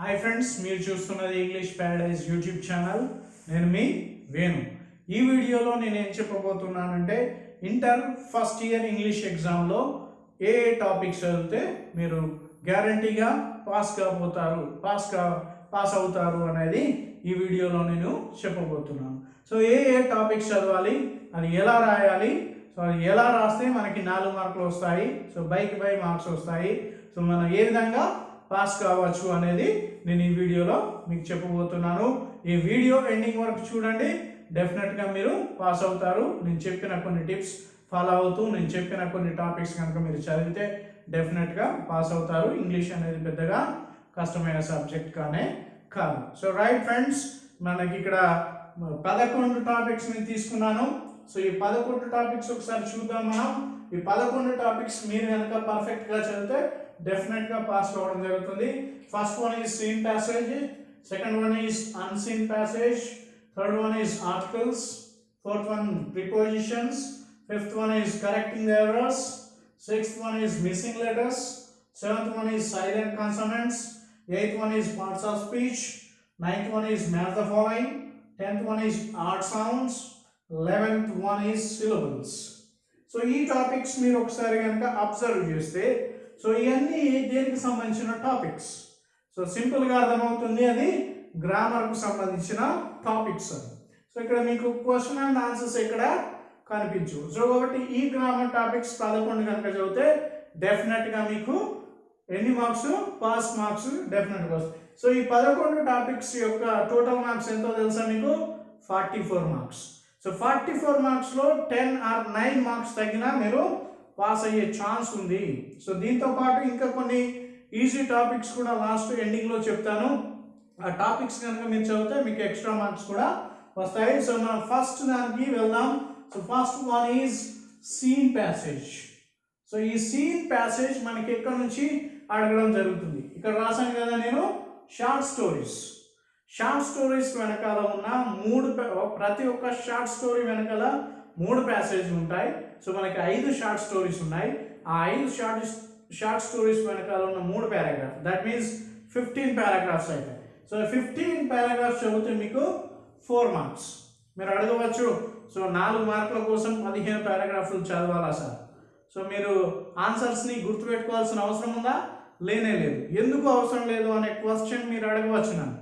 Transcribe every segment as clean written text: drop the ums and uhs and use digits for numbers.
Hi friends, మీరు చూస్తున్నది English Paradise YouTube channel. నేను మీ వేణు. ఈ వీడియోలో నేను ఏం చెప్పబోతున్నానంటే ఇంటర్ ఫస్ట్ ఇయర్ ఇంగ్లీష్ ఎగ్జామ్లో ఏ టాపిక్స్ చదివితే మీరు గ్యారంటీగా పాస్ అవుతారు అనేది ఈ వీడియోలో నేను చెప్పబోతున్నాను. సో ఏ టాపిక్స్ చదవాలి, అది ఎలా రాయాలి, సో అది ఎలా రాస్తే మనకి 4 మార్కులు వస్తాయి, సో బైక్ మార్క్స్ వస్తాయి, సో మనం ఏ విధంగా పాస్ కావచ్చు అనేది నేను ఈ వీడియోలో మీకు చెప్పబోతున్నాను. ఈ వీడియో ఎండింగ్ వరకు చూడండి, డెఫినెట్గా మీరు పాస్ అవుతారు. నేను చెప్పిన కొన్ని టిప్స్ ఫాలో అవుతూ నేను చెప్పిన కొన్ని టాపిక్స్ కనుక మీరు చదివితే డెఫినెట్గా పాస్ అవుతారు. ఇంగ్లీష్ అనేది పెద్దగా కష్టమైన సబ్జెక్ట్ కాదు. సో రైట్ ఫ్రెండ్స్, మనకి ఇక్కడ 11 టాపిక్స్ని తీసుకున్నాను. సో ఈ 11 టాపిక్స్ ఒకసారి చూద్దాం మనం. ఈ 11 టాపిక్స్ మీరు కనుక పర్ఫెక్ట్గా చదివితే డెఫినెట్గా పాస్ అవ్వడం జరుగుతుంది. First one is seen passage, second one is unseen passage, third one is articles, fourth one prepositions, fifth one is correcting the errors, sixth one is missing letters, seventh one is silent consonants, eighth one is parts of speech, ninth one is match the following, 10th one is odd sounds, 11th one is syllables. So ఈ topics మీరు ఒకసారి కనుక observe చేస్తే, so ఇవన్నీ దేనికి సంబంధించిన topics, so సింపుల్గా అర్థమవుతుంది, అది గ్రామర్కు సంబంధించిన టాపిక్స్. సో ఇక్కడ మీకు క్వశ్చన్ అండ్ ఆన్సర్స్ ఇక్కడ కనిపించు. సో కాబట్టి ఈ గ్రామర్ టాపిక్స్ 11 కనుక చదివితే డెఫినెట్గా మీకు ఎన్ని మార్క్స్, పాస్ మార్క్స్ డెఫినెట్గా వస్తాయి. సో ఈ 11 టాపిక్స్ యొక్క టోటల్ మార్క్స్ ఎంతో తెలుసా మీకు? 44 మార్క్స్. సో 44 మార్క్స్లో 10 or 9 మార్క్స్ తగ్గినా మీరు పాస్ అయ్యే ఛాన్స్ ఉంది. సో దీంతో పాటు ఇంకా కొన్ని ఈజీ టాపిక్స్ కూడా లాస్ట్ ఎండింగ్లో చెప్తాను. ఆ టాపిక్స్ కనుక మీరు చదివితే మీకు ఎక్స్ట్రా మార్క్స్ కూడా వస్తాయి. సో మనం ఫస్ట్ దానికి వెళ్దాం. So first one is seen passage. So ఈ సీన్ ప్యాసేజ్ మనకి ఎక్కడి నుంచి అడగడం జరుగుతుంది? ఇక్కడ రాశాను కదా నేను, షార్ట్ స్టోరీస్ వెనకాల ఉన్న ప్రతి ఒక్క షార్ట్ స్టోరీ వెనకాల 3 ప్యాసేజ్లు ఉంటాయి. సో మనకి 5 షార్ట్ స్టోరీస్ ఉన్నాయి. ఆ 5 షార్ట్ స్టోరీస్ వెనకాల ఉన్న 3 పారాగ్రాఫ్, దట్ మీన్స్ 15 పారాగ్రాఫ్స్ అవుతాయి. సో 15 పారాగ్రాఫ్స్ చదివితే మీకు 4 మార్క్స్. మీరు అడగవచ్చు, సో 4 మార్కుల కోసం 15 పారాగ్రాఫ్లు చదవాలా సార్? సో మీరు ఆన్సర్స్ని గుర్తుపెట్టుకోవాల్సిన అవసరం ఉందా? లేనే లేదు. ఎందుకు అవసరం లేదు అనే క్వశ్చన్ మీరు అడగవచ్చు నన్ను.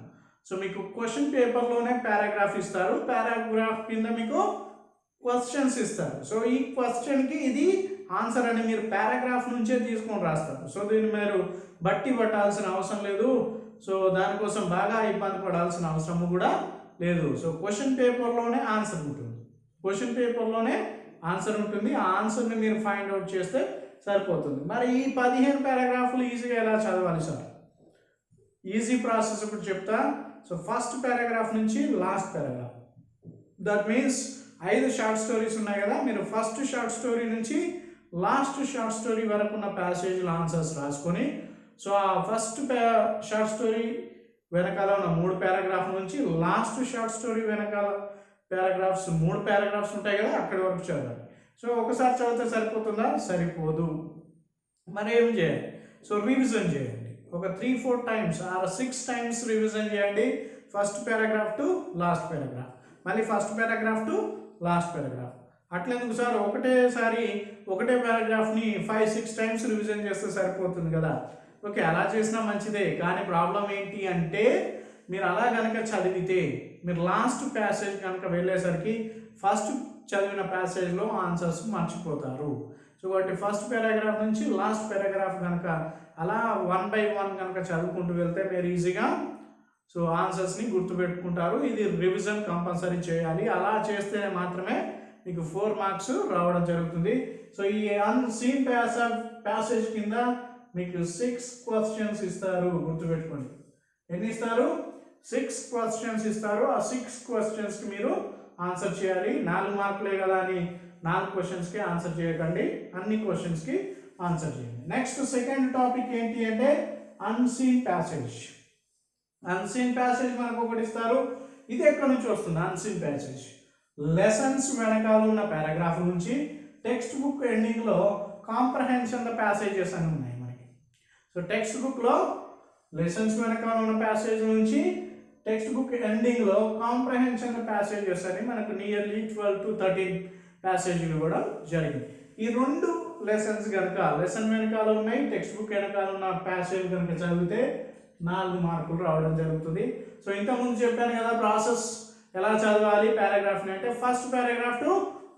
సో మీకు క్వశ్చన్ పేపర్లోనే పారాగ్రాఫ్ ఇస్తారు, పారాగ్రాఫ్ కింద మీకు క్వశ్చన్స్ ఇస్తారు. సో ఈ క్వశ్చన్కి ఇది ఆన్సర్ అని మీరు పారాగ్రాఫ్ నుంచే తీసుకొని రాస్తారు. సో దీన్ని మీరు బట్టి పట్టాల్సిన అవసరం లేదు. సో దానికోసం బాగా ఇబ్బంది పడాల్సిన అవసరం కూడా లేదు. సో క్వశ్చన్ పేపర్లోనే ఆన్సర్ ఉంటుంది. ఆ ఆన్సర్ని మీరు ఫైండ్ అవుట్ చేస్తే సరిపోతుంది. మరి ఈ 15 పారాగ్రాఫ్లు ఈజీగా ఎలా చదవాలి సార్? ఈజీ ప్రాసెస్ ఇప్పుడు చెప్తా. సో ఫస్ట్ పారాగ్రాఫ్ నుంచి last paragraph, that means 5 short stories ఉన్నాయి కదా, మీరు ఫస్ట్ షార్ట్ స్టోరీ నుంచి లాస్ట్ షార్ట్ స్టోరీ వరకు ఉన్న ప్యాసేజ్ల ఆన్సర్స్ రాసుకొని, సో ఆ ఫస్ట్ షార్ట్ స్టోరీ వెనకాల ఉన్న 3 పారాగ్రాఫ్ నుంచి లాస్ట్ షార్ట్ స్టోరీ వెనకాల 3 పారాగ్రాఫ్స్ ఉంటాయి కదా, అక్కడి వరకు చదవాలి. సో ఒకసారి చదివితే సరిపోతుందా? సరిపోదు. మరి ఏం చేయాలి? సో రివిజన్ చేయండి. ఒక 3-4 టైమ్స్ ఆర్ 6 టైమ్స్ రివిజన్ చేయండి. First paragraph to last paragraph, మళ్ళీ first paragraph to last paragraph. అట్లెందుకు సార్? ఒకటే పారాగ్రాఫ్ని 5-6 టైమ్స్ రివిజన్ చేస్తే సరిపోతుంది కదా. ఓకే, అలా చేసినా మంచిదే. కానీ ప్రాబ్లం ఏంటి అంటే, మీరు అలా కనుక చదివితే మీరు లాస్ట్ ప్యాసేజ్ కనుక వెళ్ళేసరికి ఫస్ట్ చదివిన ప్యాసేజ్లో ఆన్సర్స్ మర్చిపోతారు. సో కాబట్టి ఫస్ట్ పారాగ్రాఫ్ నుంచి లాస్ట్ పారాగ్రాఫ్ కనుక అలా 1 by 1 కనుక చదువుకుంటూ వెళ్తే మీరు ఈజీగా సో ఆన్సర్స్ని గుర్తుపెట్టుకుంటారు. ఇది రివిజన్ కంపల్సరీ చేయాలి. అలా చేస్తే మాత్రమే మీకు 4 మార్క్స్ రావడం జరుగుతుంది. సో ఈ అన్సీన్ ప్యాసేజ్ కింద మీకు 6 క్వశ్చన్స్ ఇస్తారు. గుర్తుపెట్టుకోండి, ఎన్ని ఇస్తారు? 6 క్వశ్చన్స్ ఇస్తారు. ఆ 6 క్వశ్చన్స్కి మీరు ఆన్సర్ చేయాలి. 4 మార్కులే కదా అని 4 క్వశ్చన్స్కి ఆన్సర్ చేయకండి, అన్ని క్వశ్చన్స్కి ఆన్సర్ చేయండి. నెక్స్ట్ సెకండ్ టాపిక్ ఏంటి అంటే అన్సీన్ ప్యాసేజ్. అన్సీన్ ప్యాసేజ్ మనకు ఒకటి ఇస్తారు. ఇది ఎక్కడి నుంచి వస్తుంది? అన్సీన్ ప్యాసేజ్ లెసన్స్ వెనకాల ఉన్న పారాగ్రాఫ్ నుంచి టెక్స్ట్ బుక్ ఎండింగ్లో కాంప్రహెన్షన్ ద ప్యాసేజెస్ అని ఉన్నాయి మనకి. సో టెక్స్ట్ బుక్లో లెసన్స్ వెనకాల ఉన్న ప్యాసేజ్ నుంచి టెక్స్ట్ బుక్ ఎండింగ్లో కాంప్రహెన్షన్ ప్యాసేజెస్ అని మనకు నియర్లీ 12 to 13 ప్యాసేజీలు ఇవ్వడం జరిగింది. ఈ రెండు లెసన్స్ కనుక లెసన్ వెనకాల ఉన్నాయి, టెక్స్ట్ బుక్ వెనకాల ఉన్న ప్యాసేజ్ కనుక చదివితే 4 మార్కులు రావడం జరుగుతుంది. సో ఇంతకుముందు చెప్పాను కదా ప్రాసెస్ ఎలా చదవాలి పారాగ్రాఫ్ని అంటే first paragraph to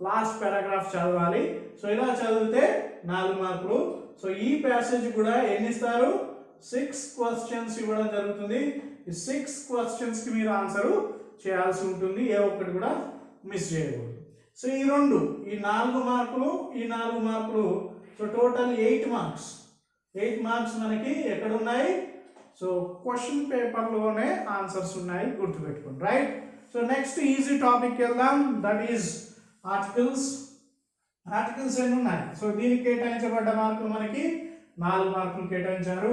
last paragraph చదవాలి. సో ఇలా చదివితే 4 మార్కులు. సో ఈ ప్యాసేజ్ కూడా ఎన్ని ఇస్తారు? 6 క్వశ్చన్స్ ఇవ్వడం జరుగుతుంది. ఈ 6 క్వశ్చన్స్కి మీరు ఆన్సర్ చేయాల్సి ఉంటుంది, ఏ ఒక్కటి కూడా మిస్ చేయకూడదు. సో ఈ 4 మార్కులు ఈ 4 మార్కులు సో టోటల్ 8 మార్క్స్. 8 మార్క్స్ మనకి ఎక్కడ ఉన్నాయి? సో క్వశ్చన్ పేపర్లోనే ఆన్సర్స్ ఉన్నాయి, గుర్తుపెట్టుకోండి. Right. So next easy topic వెళ్దాం, దట్ ఈజ్ ఆర్టికల్స్. ఆర్టికల్స్ ఎన్ని ఉన్నాయి? సో దీనికి కేటాయించబడ్డ మార్కులు మనకి 4 మార్కులు కేటాయించారు.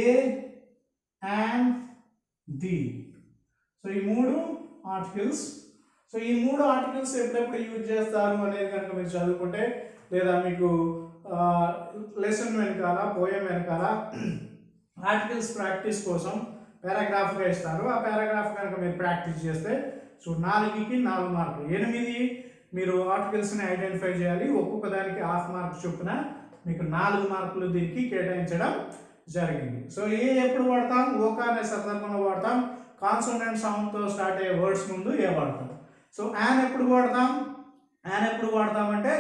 ఏ అండ్ ది. సో ఈ 3 ఆర్టికల్స్. సో ఈ 3 ఆర్టికల్స్ ఎప్పుడెప్పుడు యూజ్ చేస్తారు అనేది కనుక మీరు చదువుకుంటే, లేదా మీకు లెసన్ వెనకాల పోయం వెనకాల ఆర్టికల్స్ ప్రాక్టీస్ కోసం పారాగ్రాఫ్గా ఇస్తారు. ఆ పారాగ్రాఫ్ కనుక మీరు ప్రాక్టీస్ చేస్తే సో 4కి 4 మార్కులు. 8 మీరు ఆర్టికల్స్ని ఐడెంటిఫై చేయాలి. ఒక్కొక్క దానికి ½ మార్క్ చొప్పున మీకు 4 మార్కులు దీనికి కేటాయించడం జరిగింది. సో ఏ ఎప్పుడు వాడతాం? ఓకా అనే సందర్భంలో వాడతాం. కాన్సోనెంట్ సౌండ్తో స్టార్ట్ అయ్యే వర్డ్స్ ముందు ఏ వాడతాం. సో యాన్ ఎప్పుడు వాడతాం? యాన్ ఎప్పుడు వాడతామంటే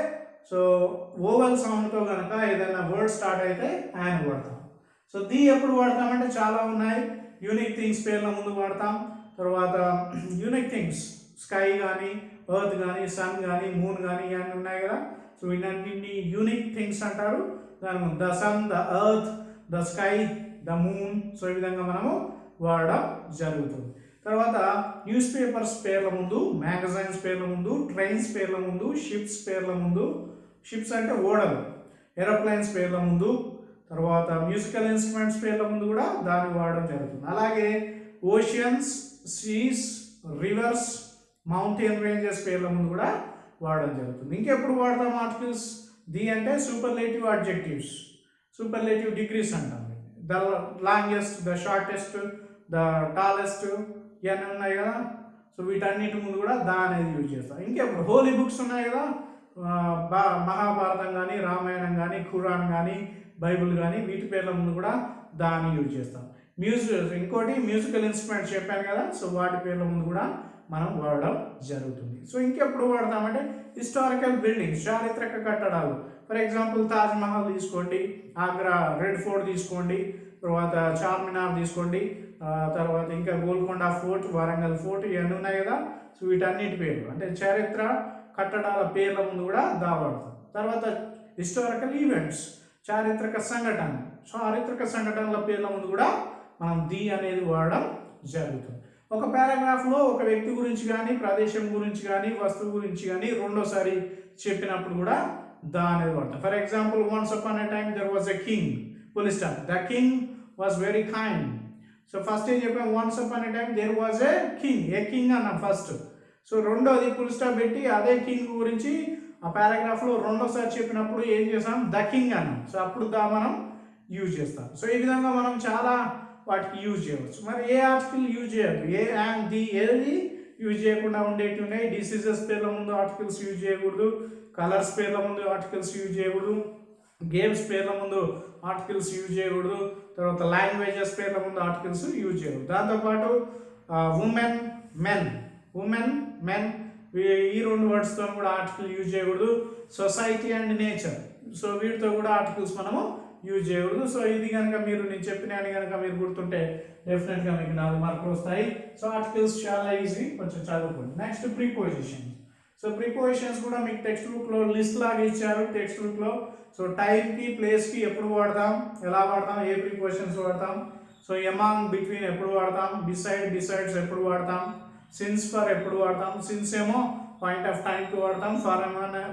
సో ఓవల్ సౌండ్తో కనుక ఏదైనా వర్డ్ స్టార్ట్ అయితే యాన్ వాడతాం. సో ది ఎప్పుడు వాడతామంటే చాలా ఉన్నాయి. యూనిక్ థింగ్స్ పేర్ల ముందు వాడతాం. తర్వాత యూనిక్ థింగ్స్ స్కై కానీ, ఎర్త్ కానీ, సన్ కానీ, మూన్ కానీ ఇవన్నీ ఉన్నాయి కదా. సో ఇవన్నీ యూనిక్ థింగ్స్ అంటారు. దాని ముందు the sun, the earth, the sky, the moon. So ఈ విధంగా మనము వాడడం జరుగుతుంది. తర్వాత న్యూస్ పేపర్స్ పేర్ల ముందు, మ్యాగజైన్స్ పేర్ల ముందు, ట్రైన్స్ పేర్ల ముందు, షిప్స్ పేర్ల ముందు, షిప్స్ అంటే ఓడలు, ఏరోప్లేన్స్ పేర్ల ముందు, తర్వాత మ్యూజికల్ ఇన్స్ట్రుమెంట్స్ పేర్ల ముందు కూడా దాన్ని వాడడం జరుగుతుంది. అలాగే oceans, seas, rivers, mountain ranges పేర్ల ముందు కూడా వాడడం జరుగుతుంది. ఇంకెప్పుడు వాడతాం ఆర్టికల్స్? ది అంటే సూపర్లేటివ్ అడ్జెక్టివ్స్, సూపర్లేటివ్ డిగ్రీస్ అంటాం. The longest, the shortest, the tallest ఇవన్నీ ఉన్నాయి కదా. సో వీటన్నిటి ముందు కూడా దా అనేది యూజ్ చేస్తాం. ఇంకెప్పుడు హోలీ బుక్స్ ఉన్నాయి కదా, మహాభారతం కానీ, రామాయణం కానీ, ఖురాన్ కానీ, బైబుల్ కానీ, వీటి పేర్ల ముందు కూడా దాన్ని యూజ్ చేస్తాం. ఇంకోటి మ్యూజికల్ ఇన్స్ట్రుమెంట్స్ చెప్పాను కదా, సో వాటి పేర్ల ముందు కూడా మనం వాడడం జరుగుతుంది. సో ఇంకెప్పుడు వాడతామంటే హిస్టారికల్ బిల్డింగ్స్, చారిత్రక కట్టడాలు. ఫర్ ఎగ్జాంపుల్ తాజ్ మహల్ తీసుకోండి, ఆగ్రా రెడ్ ఫోర్ట్ తీసుకోండి, తర్వాత చార్మినార్ తీసుకోండి, తర్వాత ఇంకా గోల్కొండ ఫోర్ట్, వరంగల్ ఫోర్ట్ ఇవన్నీ ఉన్నాయి కదా. సో వీటన్నిటి పేర్లు అంటే చరిత్ర కట్టడాల పేర్ల ముందు కూడా దా వాడతాం. తర్వాత హిస్టారికల్ ఈవెంట్స్, చారిత్రక సంఘటనల పేర్ల ముందు కూడా మనం ది అనేది వాడడం జరుగుతుంది. ఒక పారాగ్రాఫ్లో ఒక వ్యక్తి గురించి కానీ, ప్రదేశం గురించి కానీ, వస్తువు గురించి కానీ రెండోసారి చెప్పినప్పుడు కూడా ద అనేది వాడతాం. For example, once upon a time there was a king, full stop, the king was very kind. So first ఏం చెప్పాం? Once upon a time there was a king అన్నాం ఫస్ట్. సో రెండోది ఫుల్ స్టాప్ పెట్టి అదే king గురించి ఆ పారాగ్రాఫ్లో రెండోసారి చెప్పినప్పుడు ఏం చేసాం? ద కింగ్ అన్నాం. సో అప్పుడు దా మనం యూజ్ చేస్తాం. సో ఈ విధంగా మనం చాలా వాటికి యూజ్ చేయవచ్చు. మరి ఏ ఆర్టికల్ యూజ్ చేయద్దు? ఏ అండ్ ది ఏది యూజ్ చేయకుండా ఉండేవి ఉన్నాయి. డిసీజెస్ పేర్ల ముందు ఆర్టికల్స్ యూజ్ చేయకూడదు, కలర్స్ పేర్ల ముందు ఆర్టికల్స్ యూజ్ చేయకూడదు, గేమ్స్ పేర్ల ముందు ఆర్టికల్స్ యూజ్ చేయకూడదు, తర్వాత లాంగ్వేజెస్ పేర్ల ముందు ఆర్టికల్స్ యూజ్ చేయకూడదు. దాంతోపాటు ఉమెన్, మెన్ ఈ 2 వర్డ్స్తో కూడా ఆర్టికల్ యూజ్ చేయకూడదు. సొసైటీ అండ్ నేచర్, సో వీటితో కూడా ఆర్టికల్స్ మనము యూజ్ చేయకూడదు. సో ఇది కనుక నేను చెప్పినాను కనుక మీరు గుర్తుంటే డెఫినెట్గా మీకు 4 మార్కులు వస్తాయి. సో ఆర్టికల్స్ చాలా ఈజీ, కొంచెం చదువుకోండి. Next prepositions. సో ప్రిపోజిషన్స్ కూడా మీకు టెక్స్ట్ బుక్లో లిస్ట్ లాగా ఇచ్చారు. టెక్స్ట్ బుక్లో సో టైంకి, ప్లేస్కి ఎప్పుడు వాడతాం, ఎలా వాడతాం, ఏ ప్రిపోజిషన్స్ వాడతాం. సో ఎమాంగ్, బిట్వీన్ ఎప్పుడు వాడతాం, బిసైడ్స్ ఎప్పుడు వాడతాం, సిన్స్ ఫర్ ఎప్పుడు వాడతాం. సిన్స్ ఏమో పాయింట్ ఆఫ్ టైంకి వాడతాం,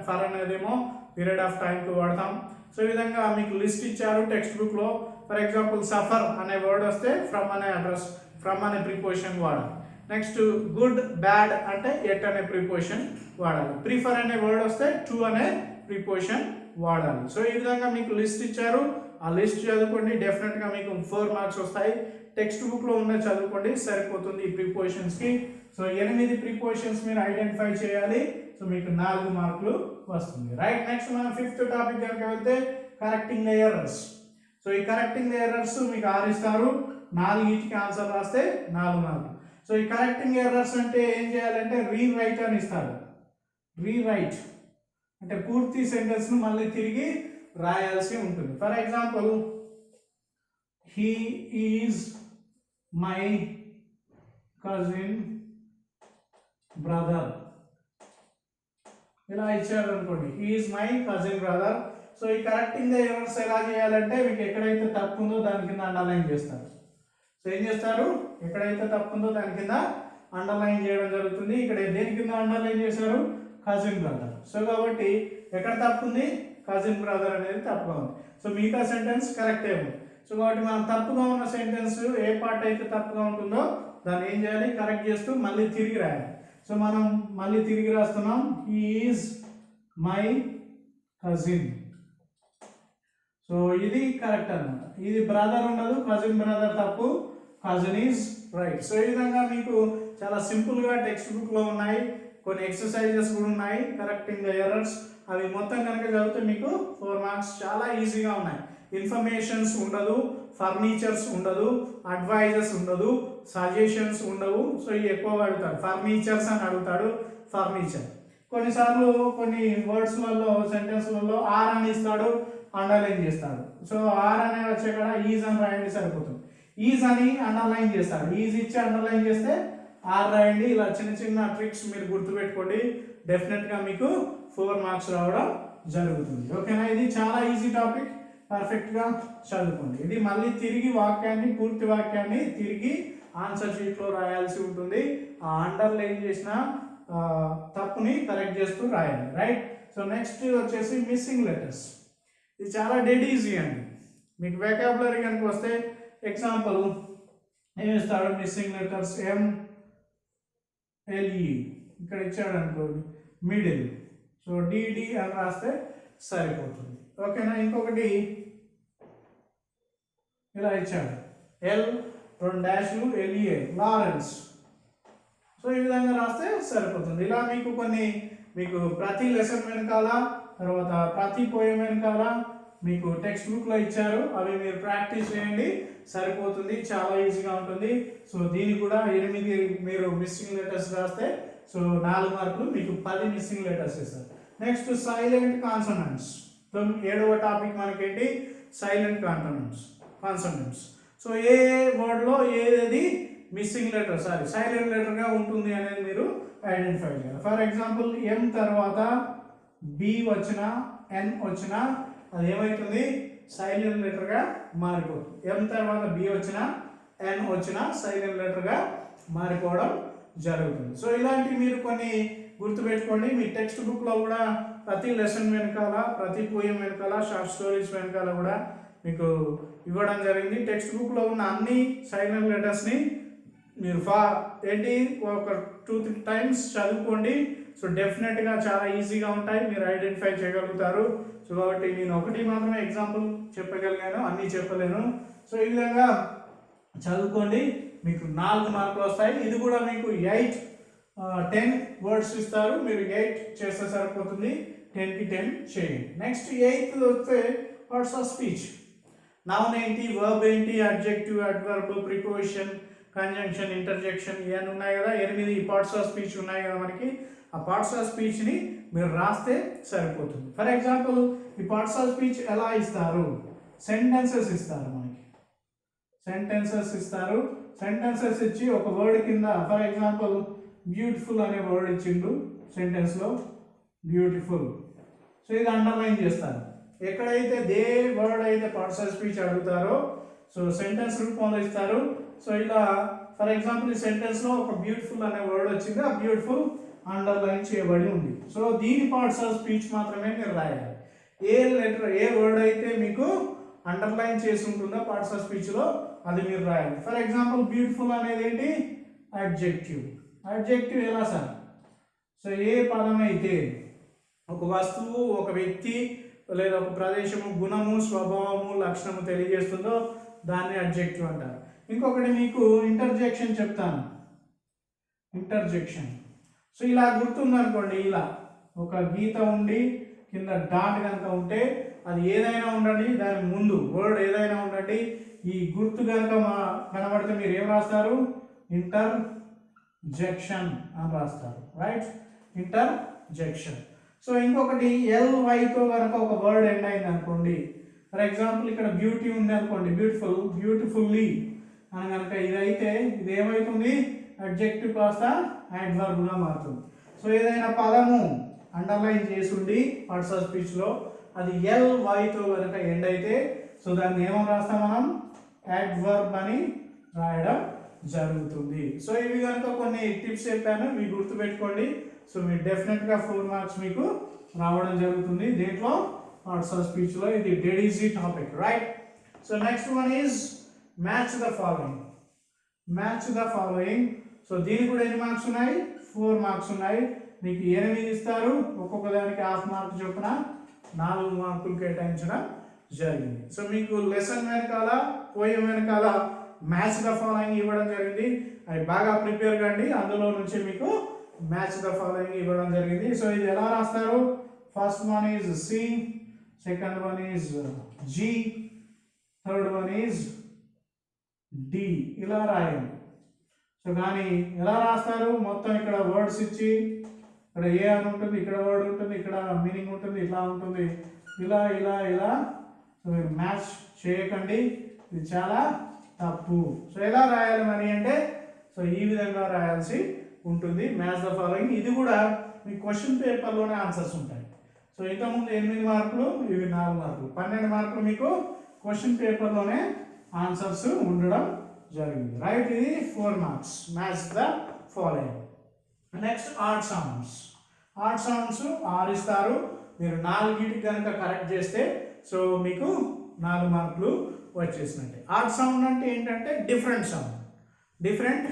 ఫర్ అనేదేమో పీరియడ్ ఆఫ్ టైంకి వాడతాం. సో ఈ విధంగా మీకు లిస్ట్ ఇచ్చారు టెక్స్ట్ బుక్లో. ఫర్ ఎగ్జాంపుల్ సఫర్ అనే వర్డ్ వస్తే ఫ్రమ్ అనే ప్రిపోజిషన్ వాడాలి. నెక్స్ట్ గుడ్, బ్యాడ్ అంటే ఎట్ అనే ప్రిపోజిషన్ వాడాలి. ప్రిఫర్ అనే వర్డ్ వస్తే టు అనే ప్రిపోజిషన్ వాడాలి. సో ఈ విధంగా మీకు లిస్ట్ ఇచ్చారు. ఆ లిస్ట్ చదువుకోండి, డెఫినెట్గా మీకు 4 మార్క్స్ వస్తాయి. టెక్స్ట్ బుక్లో ఉన్న చదువుకోండి సరిపోతుంది ఈ ప్రిపోజిషన్స్కి. సో 8 ప్రిపోజిషన్స్ మీరు ఐడెంటిఫై చేయాలి. సో మీకు 4 మార్కులు వస్తుంది. రైట్, నెక్స్ట్ మనం 5th టాపిక్ కనుక వెళ్తే కరెక్టింగ్ ద ఎర్రర్స్. సో ఈ కరెక్టింగ్ ద ఎర్రర్స్ మీకు 6 ఇస్తారు, 4కి ఆన్సర్ రాస్తే 4 మార్కులు. సో ఈ కరెక్టింగ్ ఎర్రర్స్ అంటే ఏం చేయాలంటే రీరైట్ అని ఇస్తారు. రీరైట్ అంటే పూర్తి సెంటెన్స్ను మళ్ళీ తిరిగి రాయాల్సి ఉంటుంది. For example, he is my cousin brother ఇలా ఇచ్చారు అనుకోండి, he is my cousin brother. So ఈ కరెక్టింగ్ ద ఎర్రర్స్ ఎలా చేయాలంటే మీకు ఎక్కడైతే తప్పు ఉందో దాని కింద అండర్లైన్ చేస్తారు. సో ఏం చేస్తారు, ఎక్కడైతే తప్పు ఉందో దాని కింద అండర్లైన్ చేయడం జరుగుతుంది. ఇక్కడ దేని కింద అండర్లైన్ చేశారు, కజిన్ బ్రదర్. సో కాబట్టి ఎక్కడ తప్పు ఉంది, కజిన్ బ్రదర్ అనేది తప్పుగా ఉంది. సో మిగతా సెంటెన్స్ కరెక్టే ఉంది. సో కాబట్టి మనం తప్పుగా ఉన్న సెంటెన్స్ ఏ పార్ట్ అయితే తప్పుగా ఉంటుందో దాన్ని ఏం చేయాలి, కరెక్ట్ చేస్తూ మళ్ళీ తిరిగి రాయాలి. సో మనం మళ్ళీ తిరిగి రాస్తున్నాం, he is my cousin. So ఇది కరెక్ట్ అన్నమాట. ఇది బ్రదర్ ఉండదు, కజిన్ బ్రదర్ తప్పు, కజిన్ ఈజ్ రైట్. సో ఈ విధంగా మీకు చాలా సింపుల్గా టెక్స్ట్ బుక్లో ఉన్నాయి, కొన్ని ఎక్సర్సైజెస్ కూడా ఉన్నాయి కరెక్టింగ్ ద ఎర్రర్స్. అవి మొత్తం కనుక చదివితే మీకు 4 మార్క్స్ చాలా ఈజీగా ఉన్నాయి. ఇన్ఫర్మేషన్స్ ఉండదు, ఫర్నిచర్స్ ఉండదు, అడ్వైజెస్ ఉండదు, సజెషన్స్ ఉండవు. సో ఇవి ఎక్కువగా అడుగుతాడు, ఫర్నిచర్స్ అని అడుగుతాడు, ఫర్నిచర్. కొన్నిసార్లు కొన్ని వర్డ్స్లలో సెంటెన్స్లలో ఆర్ అని ఇస్తాడు, అండర్లైన్ చేస్తాడు. సో ఆర్ అనే వచ్చే కూడా ఈజ్ అని రాయండి సరిపోతుంది. ఈజ్ అని అండర్లైన్ చేస్తాడు, ఈజ్ ఇచ్చి అండర్లైన్ చేస్తే ఆర్ రాయండి. ఇలా చిన్న చిన్న ట్రిక్స్ మీరు గుర్తుపెట్టుకోండి, డెఫినెట్గా మీకు 4 మార్క్స్ రావడం జరుగుతుంది. ఓకేనా, ఇది చాలా ఈజీ టాపిక్, పర్ఫెక్ట్గా చదువుకోండి. ఇది మళ్ళీ తిరిగి వాక్యాన్ని, పూర్తి వాక్యాన్ని తిరిగి ఆన్సర్ షీట్లో రాయాల్సి ఉంటుంది. ఆ అండర్లైన్ చేసిన తప్పుని కరెక్ట్ చేస్తూ రాయాలి. రైట్. సో నెక్స్ట్ వచ్చేసి మిస్సింగ్ లెటర్స్. ఇది చాలా డెడ్ ఈజీ అండి. మీకు వెకాబులరీ కనుక వస్తే ఎగ్జాంపుల్ ఏమి ఇస్తాడు, మిస్సింగ్ లెటర్స్ MLE ఇక్కడ ఇచ్చాడు అనుకోండి, మిడిల్. సో DD అని రాస్తే సరిపోతుంది. ఓకేనా, ఇంకొకటి ఇలా ఇచ్చాడు, L2-LEA లారెన్స్. సో ఈ విధంగా రాస్తే సరిపోతుంది. ఇలా మీకు కొన్ని మీకు ప్రతి లెసన్ వెనకాల, తర్వాత ప్రతి పోయం వెనకాల మీకు టెక్స్ట్ బుక్లో ఇచ్చారు, అవి మీరు ప్రాక్టీస్ చేయండి సరిపోతుంది, చాలా ఈజీగా ఉంటుంది. సో దీనికి కూడా 8 మీరు మిస్సింగ్ లెటర్స్ రాస్తే సో 4 మార్కులు, మీకు 10 మిస్సింగ్ లెటర్స్ ఇస్తారు. Next silent consonants. 7వ టాపిక్ మనకేంటి, సైలెంట్ కాన్సనెంట్స్. సో ఏ వర్డ్లో ఏది మిస్సింగ్ లెటర్, సైలెంట్ లెటర్గా ఉంటుంది అనేది మీరు ఐడెంటిఫై చేయాలి. ఫర్ ఎగ్జాంపుల్, M తర్వాత B వచ్చిన, N వచ్చిన అది ఏమవుతుంది, సైలెంట్ లెటర్గా మారిపోతుంది. M తర్వాత B వచ్చిన, N వచ్చిన సైలెంట్ లెటర్గా మారిపోవడం జరుగుతుంది. సో ఇలాంటివి మీరు కొన్ని గుర్తుపెట్టుకోండి. మీ టెక్స్ట్ బుక్లో కూడా ప్రతి లెసన్ వెనకాల, ప్రతి పోయం వెనకాల, షార్ట్ స్టోరీస్ వెనకాల కూడా మీకు ఇవ్వడం జరిగింది. టెక్స్ట్ బుక్లో ఉన్న అన్ని సైలెంట్ లెటర్స్ని మీరు ఏంటి ఒక 2-3 టైమ్స్ చదువుకోండి. సో డెఫినెట్గా చాలా ఈజీగా ఉంటాయి, మీరు ఐడెంటిఫై చేయగలుగుతారు. సో కాబట్టి నేను ఒకటి మాత్రమే ఎగ్జాంపుల్ చెప్పగలిగాను, అన్నీ చెప్పలేను. సో ఈ విధంగా చదువుకోండి, మీకు 4 మార్కులు వస్తాయి. ఇది కూడా మీకు 10 వర్డ్స్ ఇస్తారు, మీరు 8 చేస్తే సరిపోతుంది. 10కి 10 చేయండి. నెక్స్ట్ 8th వస్తే పార్ట్స్ ఆఫ్ స్పీచ్. నౌన్ ఏంటి, వర్బ్ ఏంటి, adjective, adverb, preposition, conjunction, interjection, ఇవన్నీ ఉన్నాయి కదా. 8 పార్ట్స్ ఆఫ్ స్పీచ్ ఉన్నాయి కదా మనకి. ఆ పార్ట్స్ ఆఫ్ స్పీచ్ని మీరు రాస్తే సరిపోతుంది. ఫర్ ఎగ్జాంపుల్, ఈ పార్ట్స్ ఆఫ్ స్పీచ్ ఎలా ఇస్తారు, సెంటెన్సెస్ ఇస్తారు మనకి. సెంటెన్సెస్ ఇస్తారు, సెంటెన్సెస్ ఇచ్చి ఒక వర్డ్ కింద, ఫర్ ఎగ్జాంపుల్ బ్యూటిఫుల్ అనే వర్డ్ ఇచ్చిండు సెంటెన్స్లో, బ్యూటిఫుల్. సో ఇది అండర్లైన్ చేస్తారు. ఎక్కడైతే దే వర్డ్ అయితే పార్ట్స్ ఆఫ్ స్పీచ్ అడుగుతారో సో సెంటెన్స్ రూపంలో ఇస్తారు. సో ఇలా ఫర్ ఎగ్జాంపుల్ ఈ సెంటెన్స్లో ఒక బ్యూటిఫుల్ అనే వర్డ్ వచ్చింది, ఆ బ్యూటిఫుల్ అండర్లైన్ చేయబడి ఉంది. సో దీని పార్ట్స్ ఆఫ్ స్పీచ్ మాత్రమే మీరు రాయాలి. ఏ లెటర్, ఏ వర్డ్ అయితే మీకు అండర్లైన్ చేసి ఉంటుందో పార్ట్స్ ఆఫ్ స్పీచ్లో అది మీరు రాయాలి. ఫర్ ఎగ్జాంపుల్ బ్యూటిఫుల్ అనేది ఏంటి, అడ్జెక్టివ్. అడ్జెక్టివ్ ఎలా సార్, సో ఏ పదం అయితే ఒక వస్తువు, ఒక వ్యక్తి, లేదా ఒక ప్రదేశము గుణము, స్వభావము, లక్షణము తెలియజేస్తుందో దాన్ని అడ్జెక్టివ్ అంటారు. ఇంకొకటి మీకు ఇంటర్జెక్షన్ చెప్తాను. ఇంటర్జెక్షన్. సో ఇలా గుర్తుందనుకోండి, ఇలా ఒక గీత ఉండి కింద డాట్ కనుక ఉంటే అది ఏదైనా ఉండండి, దాని ముందు వర్డ్ ఏదైనా ఉండండి, ఈ గుర్తు కనుక కనబడితే మీరు ఏం రాస్తారు? ఇంటర్జెక్షన్ అని రాస్తారు. Right, interjection. సో ఇంకొకటి LYతో కనుక ఒక వర్డ్ ఎండ్ అయింది అనుకోండి, ఫర్ ఎగ్జాంపుల్ ఇక్కడ బ్యూటీ ఉంది అనుకోండి, బ్యూటిఫుల్, బ్యూటిఫుల్లీ అని కనుక ఇదైతే ఇది ఏమవుతుంది? అడ్జెక్టివ్ కాస్త యాడ్వర్బ్గా మారుతుంది. సో ఏదైనా పదము అండర్లైన్ చేసి ఉండి పార్ట్స్ ఆఫ్ స్పీచ్లో అది LYతో కనుక ఎండ్ అయితే సో దాన్ని ఏమని రాస్తాం మనం? యాడ్వర్బ్ అని రాయడం జరుగుతుంది. సో ఇవి కనుక కొన్ని టిప్స్ చెప్పాను, ఇవి గుర్తుపెట్టుకోండి. సో మీరు డెఫినెట్గా 4 మార్క్స్ మీకు రావడం జరుగుతుంది దీంట్లో పార్ట్స్ ఆఫ్ స్పీచ్లో. ఇది dead easy topic, right? So next one is match the following. Match the following. So దీనికి కూడా ఎన్ని మార్క్స్ ఉన్నాయి? 4 మార్క్స్ ఉన్నాయి. మీకు 8 ఇస్తారు, ఒక్కొక్క దానికి ½ మార్క్ చొప్పున 4 మార్కులు కేటాయించడం జరిగింది. సో మీకు లెసన్ వెనకాల, పోయం వెనకాల మ్యాచ్ ద ఫాలోయింగ్ ఇవ్వడం జరిగింది. అవి బాగా ప్రిపేర్ కండి, అందులో నుంచి మీకు మ్యాచ్ ద ఫాలోయింగ్ ఇవ్వడం జరిగింది. సో ఇది ఎలా రాస్తారు? First one is C, second one is G, third one is D. ఇలా రాయండి. సో కానీ ఎలా రాస్తారు? మొత్తం ఇక్కడ వర్డ్స్ ఇచ్చి ఇక్కడ ఏ అని ఉంటుంది, ఇక్కడ వర్డ్ ఉంటుంది, ఇక్కడ మీనింగ్ ఉంటుంది, ఇట్లా ఉంటుంది, ఇలా ఇలా ఇలా. సో మీరు మ్యాచ్ చేయకండి, ఇది చాలా తప్పు. సో ఎలా రాయాలి మరి అంటే సో ఈ విధంగా రాయాల్సి ఉంటుంది మ్యాచ్ ద ఫాలోయింగ్. ఇది కూడా మీ క్వశ్చన్ పేపర్లోనే ఆన్సర్స్ ఉంటాయి. సో ఇంతకుముందు 8 మార్కులు, ఇవి 4 మార్కులు, 12 మార్కులు మీకు క్వశ్చన్ పేపర్లోనే ఆన్సర్స్ ఉండడం జరిగింది. రైట్, ఇది 4 marks match the following. Next odd sounds. Odd sounds 6 ఇస్తారు. మీరు 4 కనుక కరెక్ట్ చేస్తే సో మీకు 4 మార్కులు వచ్చేసినట్టే. ఆడ్ సౌండ్ అంటే ఏంటంటే different sound, different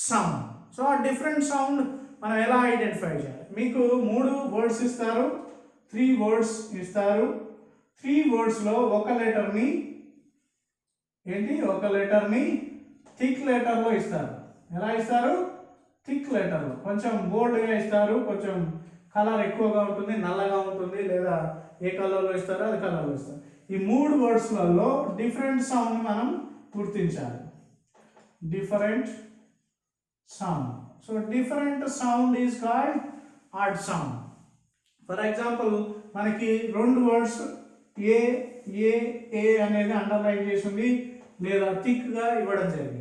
sound. So ఆ డిఫరెంట్ సౌండ్ మనం ఎలా ఐడెంటిఫై చేయాలి? మీకు 3 వర్డ్స్ ఇస్తారు, 3 వర్డ్స్ ఇస్తారు. 3 వర్డ్స్లో ఒక లెటర్ని థిక్ లెటర్లో ఇస్తారు. ఎలా ఇస్తారు? థిక్ లెటర్లో. కొంచెం బోల్డ్గా ఇస్తారు, కొంచెం కలర్ ఎక్కువగా ఉంటుంది, నల్లగా ఉంటుంది, లేదా ఏ కలర్లో ఇస్తారో అది కలర్లో ఇస్తారు. ఈ 3 వర్డ్స్లలో డిఫరెంట్ సౌండ్ మనం గుర్తించాలి. Different sound. So different sound is called odd sound. For example మనకి 2 వర్డ్స్ ఏ ఏ ఏ అనేది అండర్లైన్ చేసి ఉంది, లేదా థిక్గా ఇవ్వడం జరిగింది.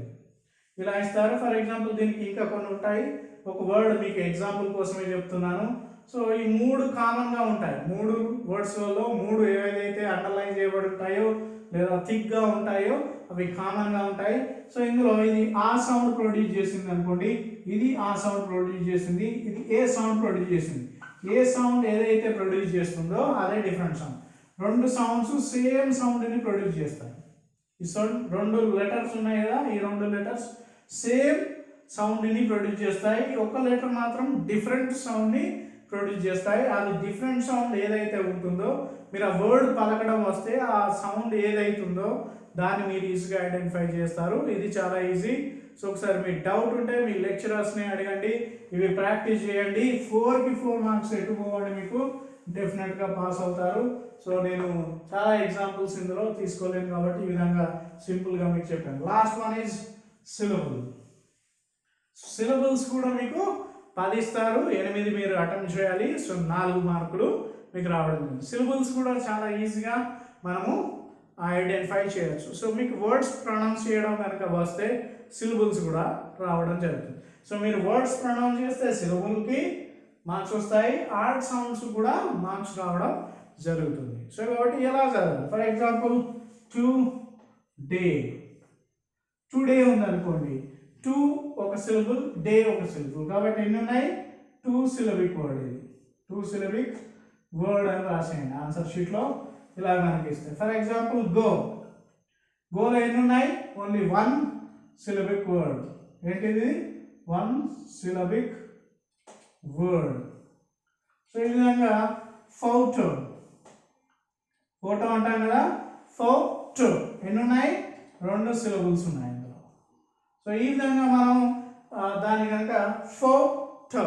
ఇలా ఇస్తారు. ఫర్ ఎగ్జాంపుల్ దీనికి ఇంకా కొన్ని ఉంటాయి. ఒక వర్డ్ మీకు ఎగ్జాంపుల్ కోసమే చెప్తున్నాను. సో ఈ 3 కామన్గా ఉంటాయి. 3 వర్డ్స్లలో 3 ఏవైతే అండర్లైన్ చేయబడి ఉంటాయో లేదా థిక్గా ఉంటాయో అవి కామన్గా ఉంటాయి. సో ఇందులో ఇది ఆ సౌండ్ ప్రొడ్యూస్ చేసింది అనుకోండి, ఇది ఆ సౌండ్ ప్రొడ్యూస్ చేసింది, ఇది ఏ సౌండ్ ప్రొడ్యూస్ చేసింది. ఏ సౌండ్ ఏదైతే ప్రొడ్యూస్ చేస్తుందో అదే డిఫరెంట్ సౌండ్. 2 సౌండ్స్ సేమ్ సౌండ్ని ప్రొడ్యూస్ చేస్తాయి. ఈ సౌండ్ 2 లెటర్స్ ఉన్నాయి కదా, ఈ 2 లెటర్స్ సేమ్ సౌండ్ని ప్రొడ్యూస్ చేస్తాయి. ఒక లెటర్ మాత్రం డిఫరెంట్ సౌండ్ని ప్రొడ్యూస్ చేస్తాయి. అది డిఫరెంట్ సౌండ్ ఏదైతే ఉంటుందో మీరు ఆ వర్డ్ పలకడం వస్తే ఆ సౌండ్ ఏదైతుందో దాన్ని మీరు ఈజీగా ఐడెంటిఫై చేస్తారు. ఇది చాలా ఈజీ. సో ఒకసారి మీకు డౌట్ ఉంటే మీ లెక్చరర్స్ని అడగండి, ఇవి ప్రాక్టీస్ చేయండి. 4కి 4 మార్క్స్ ఎక్కుపోవండి, మీకు డెఫినెట్గా పాస్ అవుతారు. సో నేను చాలా ఎగ్జాంపుల్స్ ఇందులో తీసుకోలేను కాబట్టి ఈ విధంగా సింపుల్గా మీకు చెప్పాను. Last one is syllable. Syllables కూడా మీకు 10 ఇస్తారు, 8 మీరు అటెంప్ట్ చేయాలి. సో 4 మార్కులు మీకు రావడం జరిగింది. సిలబుల్స్ కూడా చాలా ఈజీగా మనము ఐడెంటిఫై చేయొచ్చు. సో మీకు వర్డ్స్ ప్రొనౌన్స్ చేయడం కనుక వస్తే సిలబుల్స్ కూడా రావడం జరుగుతుంది. సో మీరు వర్డ్స్ ప్రొనౌన్స్ చేస్తే సిలబుల్కి మార్క్స్ వస్తాయి, ఆడ్ సౌండ్స్ కూడా మార్క్స్ రావడం జరుగుతుంది. సో కాబట్టి ఎలా చదవాలి? ఫర్ ఎగ్జాంపుల్ టుడే, టుడే ఉందనుకోండి, 2 ఒక సిలబుల్, డే ఒక సిలబుల్, కాబట్టి ఎన్ని ఉన్నాయి? 2 సిలబిక్ వర్డ్. ఇది 2 సిలబిక్ వర్డ్ అని రాసేయండి ఆన్సర్ షీట్లో. ఇలా కనిపిస్తాయి. ఫర్ ఎగ్జాంపుల్ గో, గోలో ఎన్ని ఉన్నాయి? Only 1 syllabic word. ఏంటిది? 1 సిలబిక్ వర్డ్. సో ఈ విధంగా ఫోటో, ఫోటో అంటాం కదా, ఫోటో ఎన్ని ఉన్నాయి, 2 సిలబుల్స్ ఉన్నాయి అందులో. సో ఈ విధంగా మనం దాని కనుక ఫోటో,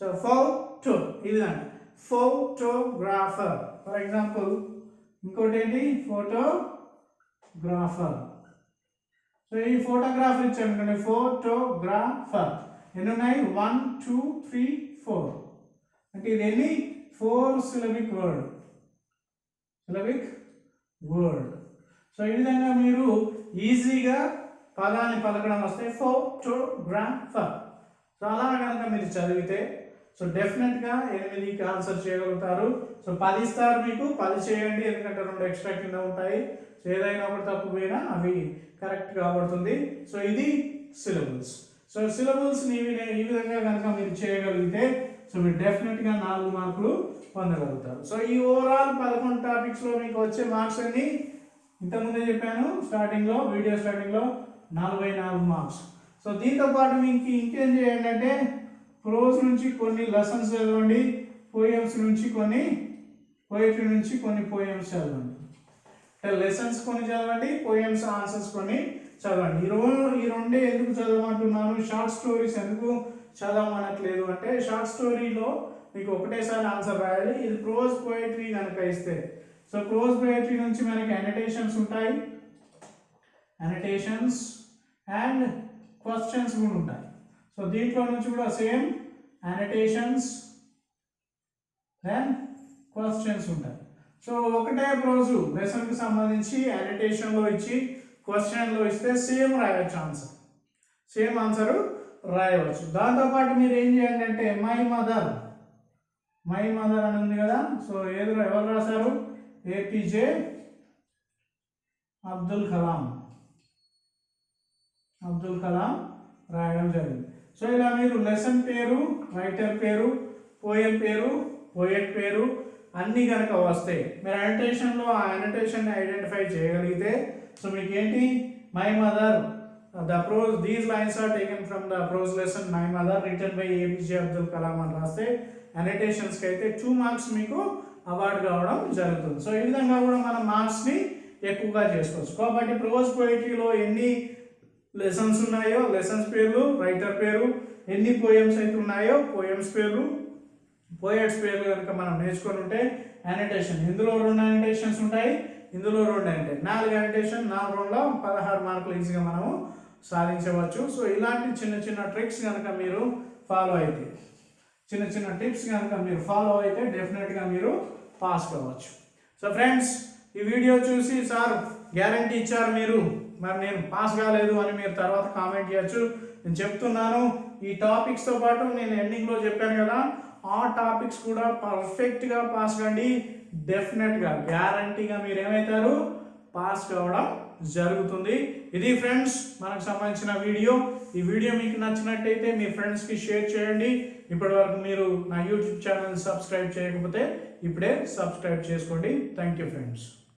సో ఫోటో ఈ విధంగా ఫోటోగ్రాఫర్ ఫర్ ఎగ్జాంపుల్. ఇంకోటి ఏంటి, ఫోటోగ్రాఫర్. సో ఈ ఫోటోగ్రాఫర్ ఇచ్చాను అనుకోండి, ఫోటోగ్రాఫర్ ఎన్ని ఉన్నాయి, 1 2 3 4 అంటే ఇది ఎన్ని, 4 సిలబిక్ వర్డ్. సో ఈ విధంగా మీరు ఈజీగా పదాన్ని పలకడం వస్తే ఫోటోగ్రాఫర్. సో అలా కనుక మీరు చదివితే సో డెఫినెట్గా 8కి ఆన్సర్ చేయగలుగుతారు. సో 10 ఇస్తారు మీకు, 10 చేయండి, ఎందుకంటే 2 ఎక్స్ట్రా కింద ఉంటాయి. సో ఏదైనా ఒకటి తప్పు పోయినా అవి కరెక్ట్ కాబడుతుంది. సో ఇది సిలబుల్స్. సో సిలబుల్స్ని ఈ విధంగా కనుక మీరు చేయగలిగితే సో మీరు డెఫినెట్గా 4 మార్కులు పొందగలుగుతారు. సో ఈ ఓవరాల్ 11 టాపిక్స్లో మీకు వచ్చే మార్క్స్ అన్ని ఇంతకుముందే చెప్పాను స్టార్టింగ్లో, వీడియో స్టార్టింగ్లో 44 మార్క్స్. సో దీంతో పాటు మీకు ఇంకేం చేయండి అంటే ప్రోజ్ నుంచి కొన్ని లెసన్స్ చదవండి, పోయమ్స్ నుంచి కొన్ని, పోయిటరీ నుంచి కొన్ని పోయమ్స్ చదవండి. అంటే లెసన్స్ కొన్ని చదవండి, పోయమ్స్ ఆన్సర్స్ కొన్ని చదవండి. ఈ రెండే ఎందుకు చదవమంటున్నాను, షార్ట్ స్టోరీస్ ఎందుకు చదవమనట్లేదు అంటే షార్ట్ స్టోరీలో మీకు ఒకటేసారి ఆన్సర్ రాయాలి. ఇది ప్రోజ్ పోయిటరీ కనుక ఇస్తే, సో ప్రోజ్ పోయిటరీ నుంచి మనకి అనోటేషన్స్ ఉంటాయి, అనోటేషన్స్ అండ్ క్వశ్చన్స్ కూడా ఉంటాయి. సో దీంట్లో నుంచి కూడా సేమ్ అనోటేషన్స్ దెన్ క్వశ్చన్స్ ఉంటాయి. సో ఒకటే రోజు లెసన్కి సంబంధించి అనోటేషన్లో ఇచ్చి క్వశ్చన్లో ఇస్తే సేమ్ రాయవచ్చు, సేమ్ ఆన్సర్ రాయవచ్చు. దాంతోపాటు మీరు ఏం చేయండి అంటే మై మదర్ అని ఉంది కదా, సో ఎవరు రాశారు, ఏపీజే అబ్దుల్ కలాం రాయడం జరిగింది. సో ఇలా మీరు లెసన్ పేరు, రైటర్ పేరు, పోయం పేరు, పోయట్ పేరు అన్నీ కనుక వస్తాయి. మీరు అనోటేషన్లో ఆ అనోటేషన్ని ఐడెంటిఫై చేయగలిగితే సో మీకు ఏంటి, my mother, these lines are taken from the prose lesson my mother written by APJ Abdul Kalam అని రాస్తే అనోటేషన్స్కి అయితే 2 మార్క్స్ మీకు అవార్డు కావడం జరుగుతుంది. సో ఈ విధంగా కూడా మనం మార్క్స్ని ఎక్కువగా చేసుకోవచ్చు. కాబట్టి ప్రోజ్ పోయిటరీలో ఎన్ని లెసన్స్ ఉన్నాయో లెసన్స్ పేర్లు, రైటర్ పేరు, ఎన్ని పోయమ్స్ అయితే ఉన్నాయో పోయమ్స్ పేర్లు, పోయట్స్ పేర్లు కనుక మనం నేర్చుకొని ఉంటే అనోటేషన్, ఇందులో 2 అనోటేషన్స్ ఉంటాయి, ఇందులో 2 ఉంటాయి, 4 అనోటేషన్, 4 రౌండ్లో 16 మార్కులు ఈజీగా మనము సాధించవచ్చు. సో ఇలాంటి చిన్న ట్రిక్స్ కనుక మీరు ఫాలో అయితే, చిన్న టిప్స్ కనుక మీరు ఫాలో అయితే డెఫినెట్గా మీరు పాస్ కావచ్చు. సో ఫ్రెండ్స్, ఈ వీడియో చూసి సార్ గ్యారంటీ ఇచ్చారు మీరు, మరి నేను పాస్ కాలేదు అని మీరు తర్వాత కామెంట్ చేయొచ్చు. నేను చెప్తున్నాను, ఈ టాపిక్స్తో పాటు నేను ఎండింగ్లో చెప్పాను కదా, ఆ టాపిక్స్ కూడా పర్ఫెక్ట్గా పాస్ కండి. డెఫినెట్గా గ్యారంటీగా మీరు ఏమవుతారు, పాస్ కావడం జరుగుతుంది. ఇది ఫ్రెండ్స్ మనకు సంబంధించిన వీడియో. ఈ వీడియో మీకు నచ్చినట్టయితే మీ ఫ్రెండ్స్కి షేర్ చేయండి. ఇప్పటివరకు మీరు నా యూట్యూబ్ ఛానల్ సబ్స్క్రైబ్ చేయకపోతే ఇప్పుడే సబ్స్క్రైబ్ చేసుకోండి. Thank you friends.